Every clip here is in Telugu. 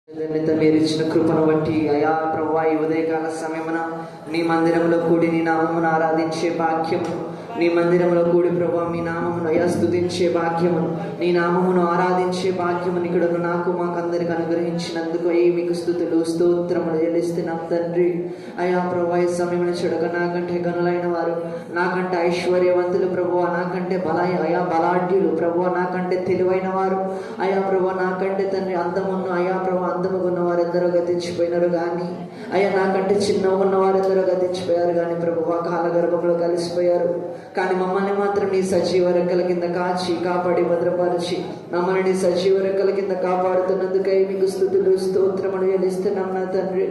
మీరు ఇచ్చిన కృపను బట్టి అయా ప్రభువా ఈ ఉదయకాల సమయమున నీ మందిరంలో కూడి నీ నామమును ఆరాధించే భాగ్యము, నీ మందిరంలో కూడి ప్రభువా మీ నామమును అయా స్తుతించే భాగ్యమును, నీ నామమును ఆరాధించే భాగ్యమును ఇక్కడ నాకు మాకందరికి అనుగ్రహించినందుకు మీకు స్తుతులు స్తోత్రములు చెల్లిస్తున్నాం తండ్రి. అయా ప్రభువా ఈ సమయంలో చూడక నాకంటే గనులైన వారు, నాకంటే ఐశ్వర్యవంతులు ప్రభువా, నాకంటే బలాఢ్యులు ప్రభువా, నాకంటే తెలివైన వారు అయా ప్రభువా, నాకంటే తండ్రి అందమును అయా ప్రభు అందముగా ఉన్న వారు ఎందరో గతించిపోయినారు కానీ అయ్యా నాకంటే చిన్నగా ఉన్న వారు ఎందరో గతించిపోయారు కానీ ప్రభువా కాలగర్భంలో కలిసిపోయారు. కానీ మమ్మల్ని మాత్రం నీ సజీవ రెక్కల కింద కాచి కాపాడి భద్రపరిచి మమ్మల్ని నీ సజీవ రెక్కల కింద కాపాడుతున్నందుకై మీకు స్తుతులు స్తోత్రములు చెల్లిస్తున్నాం నా తండ్రి.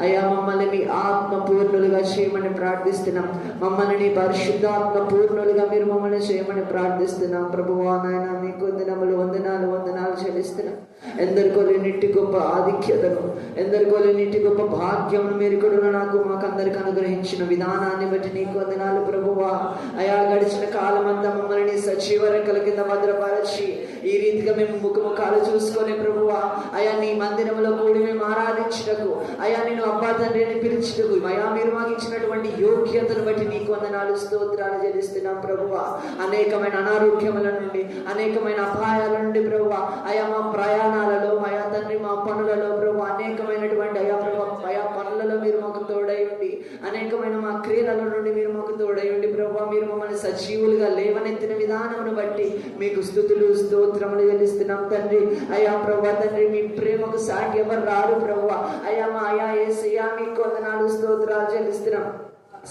అయ్యా మమ్మల్ని మీ ఆత్మ పూర్ణులుగా చేయమని ప్రార్థిస్తున్నాం, మమ్మల్ని నీ పరిశుద్ధాత్మ పూర్ణులుగా మీరు మమ్మల్ని చేయమని ప్రార్థిస్తున్నాం ప్రభువా. నాయన మీకు వందనములు వందనాలు వందనాలు చెల్లిస్తున్నాం. ఎందరికో లేనిటి గొప్ప ఆధిక్యతను, ఎందరికో లేనిటి గొప్ప భాగ్యమును మీరు కూడా నాకు మాకందరికి అనుగ్రహించిన విధానాన్ని బట్టి నీకు వందనాలు ప్రభువా. అయా గడిచిన కాలం అంతా మమ్మల్ని నీ సజీవ రెక్కల కింద భద్రపరచి ఈ రీతిగా మేము ముఖముఖాలు చూసుకొని ప్రభువా అయా నీ మందిరంలో కూడి మేము ఆరాధించుటకు అయా నేను అబ్బా తండ్రిని పిలుచుటకు అయా మీరు మాకు ఇచ్చినటువంటి యోగ్యతను బట్టి నీకు వందనాలు స్తోత్రాలు చెల్లిస్తున్నాం ప్రభువా. అనేకమైన అనారోగ్యముల నుండి అనేకమైన అపాయాల నుండి ప్రభువా అయా మా ప్రయాణాలలో అయా తండ్రి మా పనులలో ప్రభు అనేకమైనటువంటి అయా ప్రభు అయా పనులలో మీరు మాకు తోడై ఉండి అనేకమైన మా క్రియల నుండి మీరు మాకు తోడై ఉండి ప్రభు మీరు మమ్మల్ని సజీవులుగా లేవనెత్తిన విధానమును బట్టి మీకు స్తుతులు స్తోత్రములు చెల్లిస్తున్నాం తండ్రి. అయా ప్రభు తండ్రి మీ ప్రేమకు సాటి ఎవరు రారు ప్రభు అయా మా అయా యేసయ్యా మీకు వందనాలు స్తోత్రాలు చెల్లిస్తున్నాం.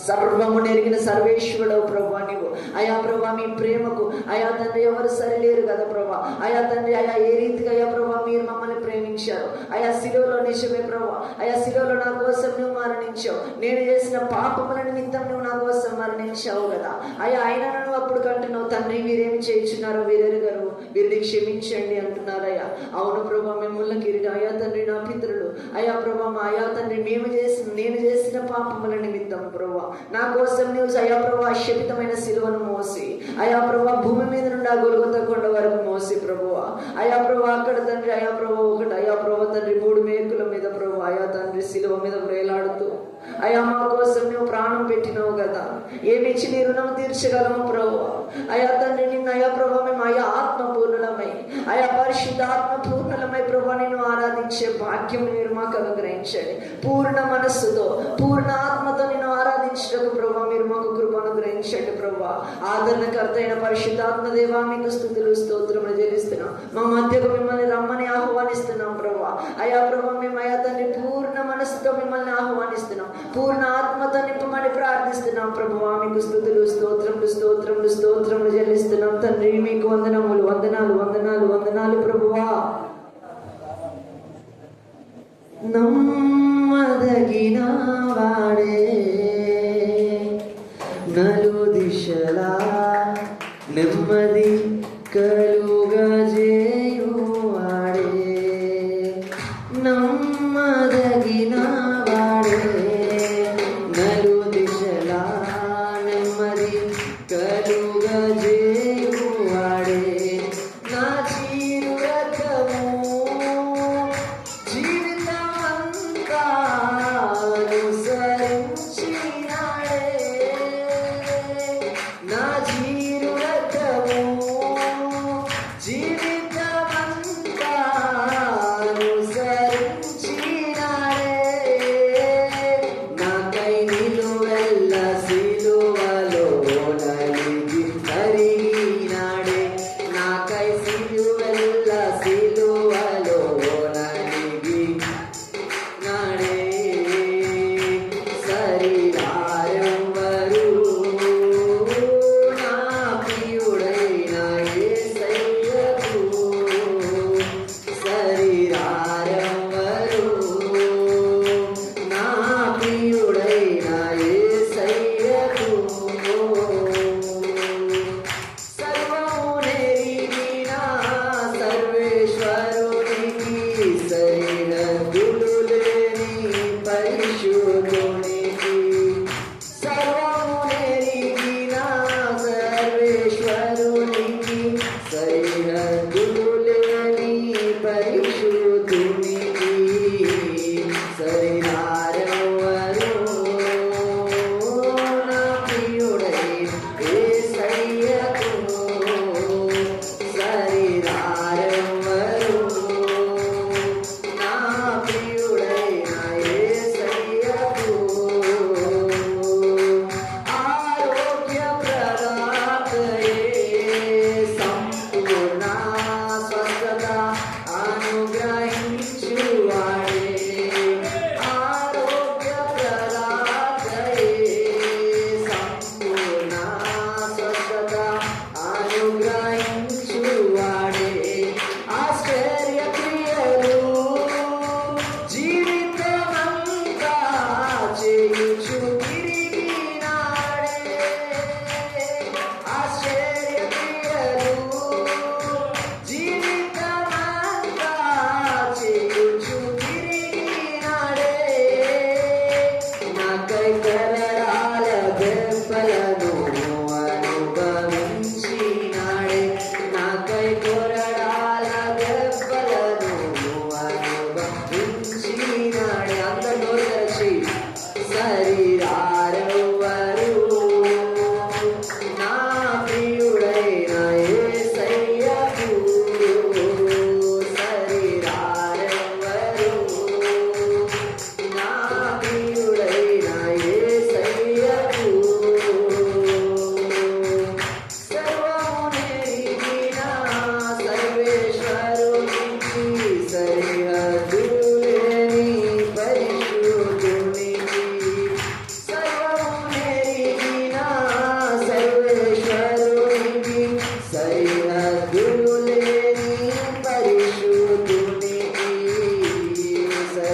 సర్వము నెరిగిన సర్వేశ్వరుడవు ప్రభా నీవు అయా ప్రభా మీ ప్రేమకు అయా తండ్రి ఎవరు సరిలేరు కదా ప్రభా. అయా తండ్రి అయా ఏ రీతిగా అయా ప్రభా మీరు మమ్మల్ని ప్రేమించారు అయా శిలువలో నిజమే ప్రభా. అయా శిలువలో నా కోసం నువ్వు మరణించావు, నేను చేసిన పాపముల నిమిత్తం నువ్వు నా కోసం మరణించావు కదా అయా. అయినా నువ్వు అప్పుడు కంటున్నావు తండ్రి వీరేమి చేయించున్నారో వీరెరుగరు, వీరిని క్షమించండి అంటున్నారయ్యా. అవును ప్రభా మిమ్మల్ని కిరీట అయా తండ్రి నా పితరులు అయా ప్రభా మా అయా తండ్రి నేను చేసిన పాపముల నిమిత్తం ప్రభా నా కోసం నువ్వు అయా ప్రభా శపితమైన శిలువను మోసి అయా ప్రభా భూమి మీద నుండి ఆ గొల్గొతా కొండ వరకు మోసి ప్రభువా అయా ప్రభా అక్కడ తండ్రి అయా ప్రభా ఒకటి అయా ప్రభా తండ్రి 3 మేకుల మీద ప్రభు అయా తండ్రి శిలువ మీద వేలాడుతూ అయా మా కోసం నువ్వు ప్రాణం పెట్టినావు కదా, ఏమిచ్చి నీ రుణం తీర్చగలము ప్రభు. అయా తండ్రి నిన్ను అయా ప్రభా మేము అయా ఆత్మ పూర్ణులమై అయా పరిశుద్ధాత్మ పూర్ణులమై ప్రభా నేను ఆరాధించే భాగ్యం మీరు మాకు అనుగ్రహించండి. పూర్ణ మనస్సుతో పూర్ణ ఆత్మతో నేను ఆరాధించటకు ప్రభా మీరు మాకు కృప అనుగ్రహించండి ప్రభా. ఆదరణకర్త అయిన పరిశుద్ధాత్మ దేవా మీకు స్తుతులు స్తోత్రములు చెల్లిస్తున్నాం. మా మధ్యకు మిమ్మల్ని రమ్మని ఆహ్వానిస్తున్నాం ప్రభా. అయా ప్రభా మేము అయా తండ్రి పూర్ణ మనస్సుతో మిమ్మల్ని ఆహ్వానిస్తున్నాం, పూర్ణ ఆత్మతో నింపమని ప్రార్థిస్తున్నాం ప్రభువా. మీకు స్తుతులు స్తోత్రములు స్తోత్రములు స్తోత్రములు చెల్లిస్తున్నాం తండ్రి. మీకు వందనములు వందనాలు వందనాలు వందనాలు ప్రభువా. నమ్మదగిన వాడే నలు దిశలా నెమ్మది కలుగజేయువాడే, నమ్మదగిన వాడే నలు దిశలా నెమ్మది కలుగజేయువాడే. నా జీరు రకము జీవితమంతా అనుసరించినాడే, నా జీరు రకము జీవితమంతా అనుసరించినాడే.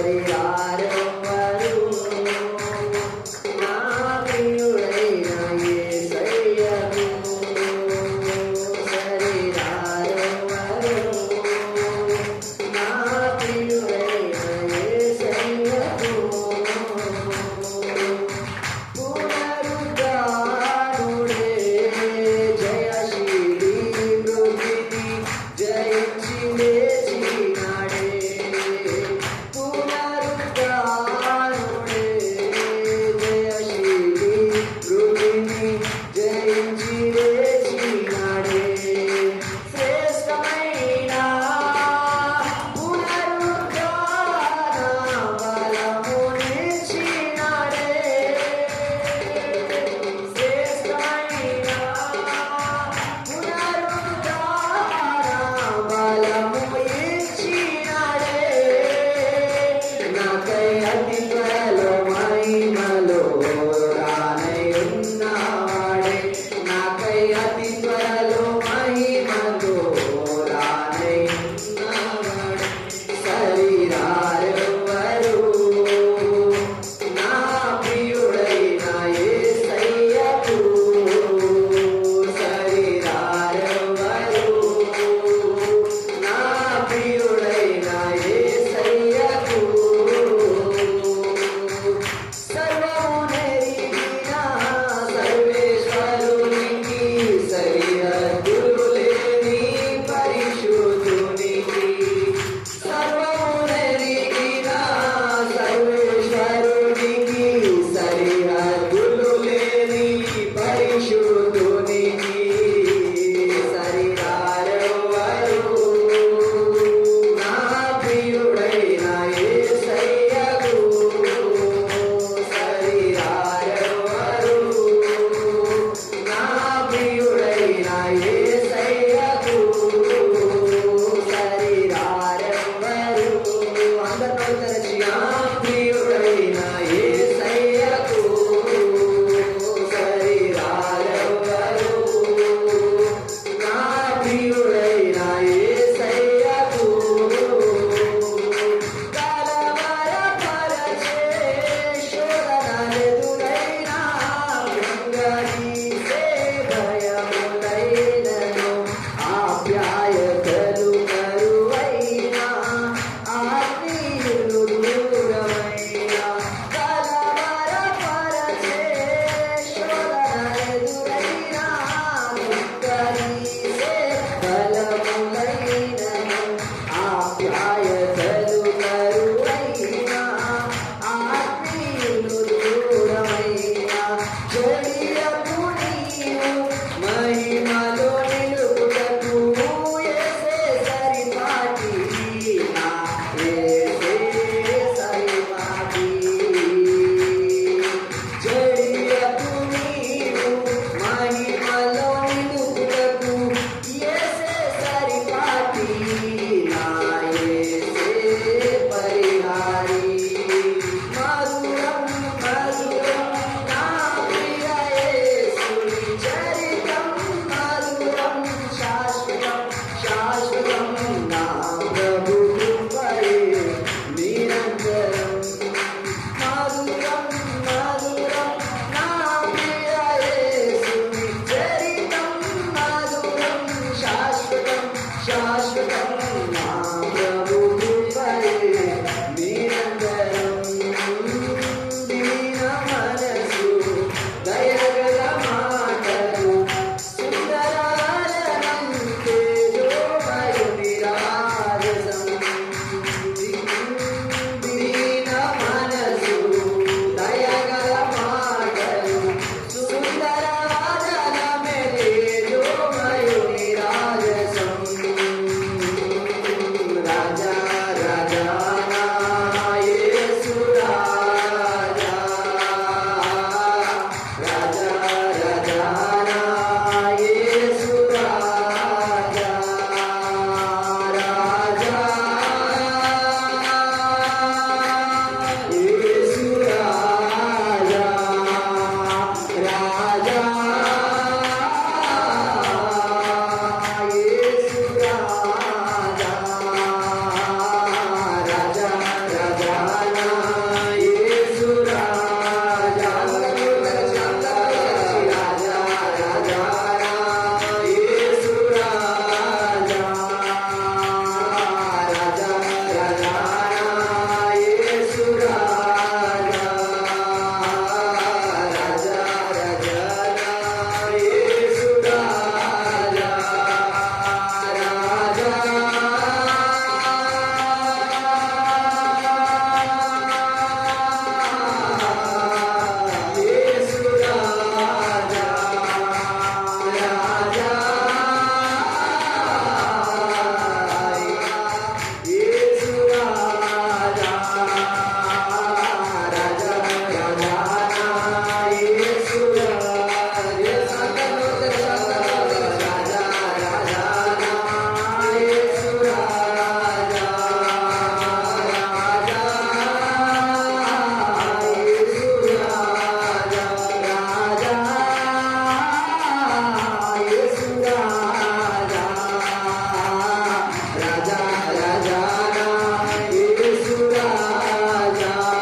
సరిరారెవ్వరు నా ప్రియుడైన యేసయ్యకు సరిరారెవ్వరు నా ప్రియుడైన యేసయ్యకు పునరుద్ధానుడే జయశీలి మృతిని జయించి లేచినాడే పునరుద్ధానుడే రాజా రాజా యేసు రాజా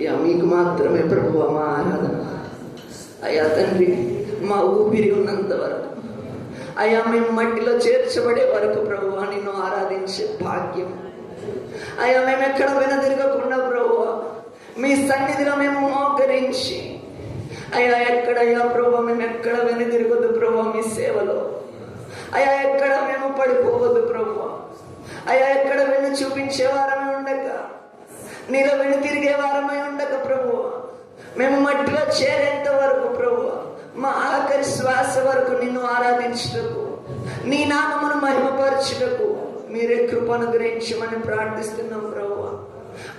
అయ్యా మీకు మాత్రమే ప్రభువా మా ఆరాధన. అయ్యా తండ్రి, మా ఊపిరి ఉన్నంత వరకు, అయ్యా మేము మట్టిలో చేర్చబడే వరకు ప్రభువా నిన్ను ఆరాధించే భాగ్యం. అయ్యా మేము ఎక్కడ వెనుదిరగకుండా ప్రభువా మీ సన్నిధిలో మేము మోకరించి, అయ్యా ఎక్కడయ్యా ప్రభువా మేము ఎక్కడ వెనుదిరగొద్దు ప్రభువా మీ సేవలో. అయ్యా ఎక్కడ మేము పడిపోవద్దు ప్రభువా. అయ్యా ఎక్కడ వెన్ను చూపించే వారమే ఉండక, నీలో వెను తిరిగే వారమై ఉండక ప్రభువా, మేము మట్టిలో చేరేంత వరకు ప్రభువా, మా ఆఖరి శ్వాస వరకు నిన్ను ఆరాధించుటకు, నీ నామమును మహిమపరచుటకు మీరే కృప అనుగ్రహించమని ప్రార్థిస్తున్నాం ప్రభువా.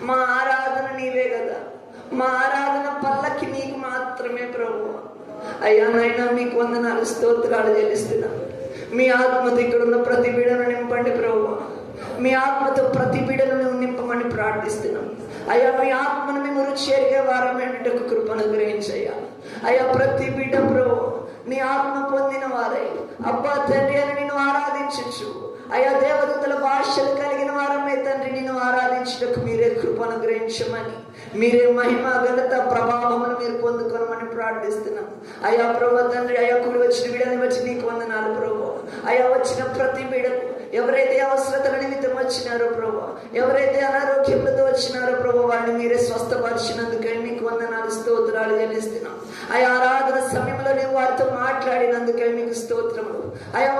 మా ఆరాధన నీవే కదా, మా ఆరాధన పల్లకి నీకు మాత్రమే ప్రభువా. అయ్యా నాయనా మీకు వందనాలు, స్తోత్రాలు చెల్లిస్తున్నాం. మీ ఆత్మతో ఇక్కడున్న ప్రతి బిడ్డను నింపండి ప్రభువా. మీ ఆత్మతో ప్రతి బిడ్డను నింపమని ప్రార్థిస్తున్నాం. అయ్యా మీ ఆత్మను మేము రుచి ఎరిగే వారమేటకు కృపను గ్రహించయ్యా. అయ్యా ప్రతి బిడ్డ ప్రభు నీ ఆత్మ పొందిన వారై అబ్బా తండ్రి అని నిన్ను ఆరాధించచ్చు. అయ్యా దేవదూతల భాషలు కలిగిన వారమే తండ్రి నిన్ను ఆరాధించుటకు మీరే కృపను గ్రహించమని, మీరే మహిమ ఘనత ప్రభావమును మీరు పొందుకోనమని ప్రార్థిస్తున్నాం. అయ్యా ప్రభు తండ్రి, అయ్యా కూడి వచ్చిన బిడ్డని వచ్చి నీకు వందనాలు ప్రభు. అయ్యా వచ్చిన ప్రతి బిడ్డకు ఎవరైతే అవసరతల నిమిత్తం వచ్చినారో ప్రభు, ఎవరైతే అనారోగ్యంతో వచ్చినారో ప్రభు, వారిని మీరే స్వస్థపరిచినందుకై మీకు వందనాలు, స్తోత్రాలు చెల్లిస్తున్నాం. అయ్యా ఆరాధన సమయంలో నేను వారితో మాట్లాడినందుకై మీకు స్తోత్రములు. అయ్యా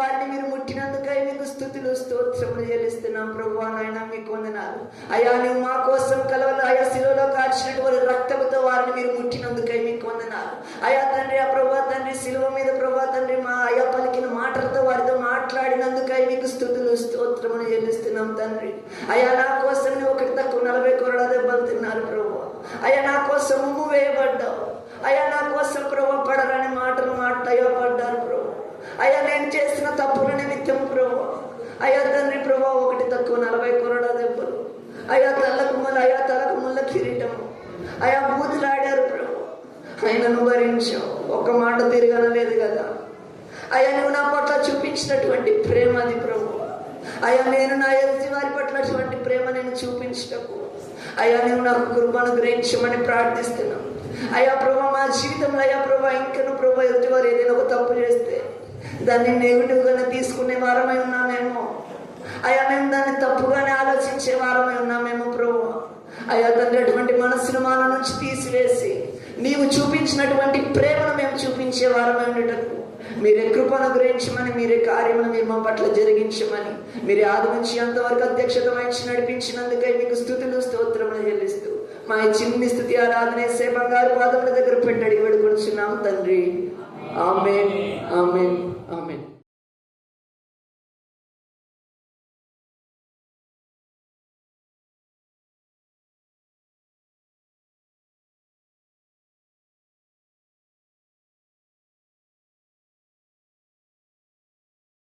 వారిని మీరు ముట్టినందుకై మీకు స్తుతులు స్తోత్రములు చెల్లిస్తున్నాం ప్రభు. నాయన మీకు వందనాలు. అయ్యా నువ్వు మా కోసం కలవలు అయ్యా శిలువలో కాల్చినటువంటి రక్తముతో వారిని మీరు ముట్టినందుకై మీకు వందనాలు. అయ్యా తండ్రి, ఆ ప్రభా తండ్రి శిలువ మీద ప్రభా తండ్రి మా అయ్యా పలికిన మాటలతో వారితో మాట్లాడినందుకై మీకు స్తుతులు స్తోత్రములు చెల్లిస్తున్నాం తండ్రి. అయ్యా నా కోసం నువ్వు ఒకటి తక్కువ 40 కొరడా దెబ్బలు తిన్నారు ప్రభు. అయ్యా నా కోసం ఉమ్ము వేయబడ్డావు. అయ్యా నా కోసం ప్రభు పడరని మాటలు మాట్లాడబడ్డారు ప్రభు. అయ్యా నేను చేసిన తప్పుల నిమిత్తం ప్రభు, అయ్యా తండ్రి ప్రభు ఒకటి తక్కువ 40 కొరడా దెబ్బలు, అయ్యా తలకు ముళ్ళ కిరీటము, అయ్యా బూతులాడారు ప్రభు. ఆయన నువ్వు భరించావు, ఒక్క మాట తిరగనలేదు కదా. అయ్యా నువ్వు నా పట్ల చూపించినటువంటి ప్రేమ అది ప్రభు. అయ్యా నేను నా ఎదుటి వారి పట్ల అటువంటి ప్రేమ నేను చూపించటకు అయ్యా నువ్వు నాకు కృపను గ్రహించమని ప్రార్థిస్తున్నాను. అయ్యా ప్రభు మా జీవితంలో అయ్యా ప్రభు ఇంకను ప్రభు ఎదుటి వారు ఏదైనా ఒక తప్పు చేస్తే దాన్ని నెగిటివ్గానే తీసుకునే వారమై ఉన్నామేమో. అయ్యా మేము దాన్ని తప్పుగానే ఆలోచించే వారమై ఉన్నామేమో ప్రభు. అయ్యా తండ్రి అటువంటి మనస్సును మన నుంచి తీసివేసి నీవు చూపించినటువంటి ప్రేమను మేము చూపించే వారమై ఉండటకు మీరే కృపను గ్రహించమని, మీరే కార్యమును మీరు మా పట్ల జరిగించమని, మీరే ఆది నుంచి అంతవరకు అధ్యక్షత వహించి నడిపించినందుకై మీకు స్తుతులు స్తోత్రములు చెల్లిస్తూ మా చిన్ని స్థుతి ఆరాధన యేసయ్య బంగారు పాదముల దగ్గర పెట్టడి వేడుకొనుచున్నాం తండ్రి. ఆమేన్, ఆమేన్, ఆమేన్.